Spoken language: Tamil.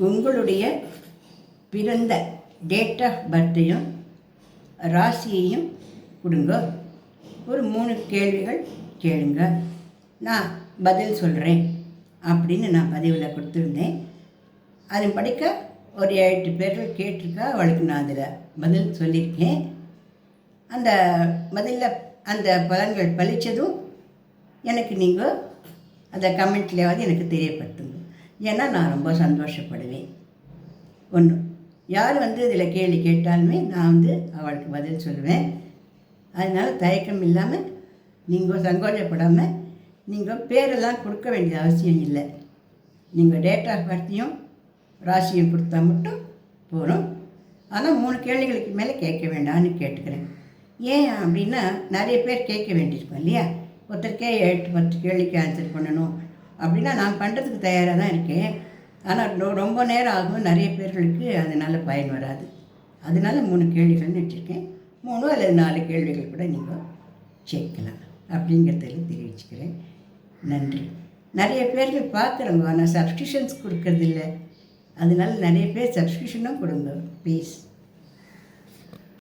உங்களுடைய பிறந்த டேட் ஆஃப் பர்த்தையும் ராசியையும் கொடுங்க. ஒரு 3 கேள்விகள் கேளுங்க, நான் பதில் சொல்கிறேன் அப்படின்னு நான் பதிவில் கொடுத்துருந்தேன். அது படிக்க ஒரு 8 பேர்கள் கேட்டிருக்கா. அவளுக்கு நான் அதில் பதில் சொல்லியிருக்கேன். அந்த பதிலில் அந்த பலன்கள் பலித்ததும் எனக்கு நீங்கள் அதை கமெண்ட்லேயாவது எனக்கு தெரியப்படுத்துங்க. ஏன்னா நான் ரொம்ப சந்தோஷப்படுவேன். ஒன்று, யார் இதில் கேள்வி கேட்டாலுமே நான் அவளுக்கு பதில் சொல்லுவேன். அதனால் தயக்கம் இல்லாமல் நீங்கள் சங்கோஜப்படாமல் நீங்கள் பேரெல்லாம் கொடுக்க வேண்டிய அவசியம் இல்லை. நீங்கள் டேட் ஆஃப் பர்த்தையும் ராசியும் கொடுத்தா மட்டும் போகிறோம். ஆனால் 3 கேள்விகளுக்கு மேலே கேட்க வேண்டாம்னு கேட்டுக்கிறேன். ஏன் அப்படின்னா நிறைய பேர் கேட்க வேண்டியிருக்கோம் இல்லையா. ஒருத்தருக்கே 8-10 கேள்விக்கு ஆன்சர் பண்ணணும் அப்படின்னா நான் பண்ணுறதுக்கு தயாராக தான் இருக்கேன். ஆனால் ரொம்ப நேரம் ஆகும், நிறைய பேர்களுக்கு அதனால் பயன் வராது. அதனால் 3 கேள்விகள்னு வச்சுருக்கேன். 3 அல்லது 4 கேள்விகள் கூட நீங்கள் சேர்க்கலாம் அப்படிங்கிறதுல தெரிவிச்சுக்கிறேன். நன்றி. நிறைய பேர்கள் பார்க்குறவங்க ஆனால் சப்ஸ்கிரிப்ஷன்ஸ் கொடுக்கறதில்ல. அதனால் நிறைய பேர் சப்ஸ்கிரிப்ஷனும் கொடுங்க ப்ளீஸ்.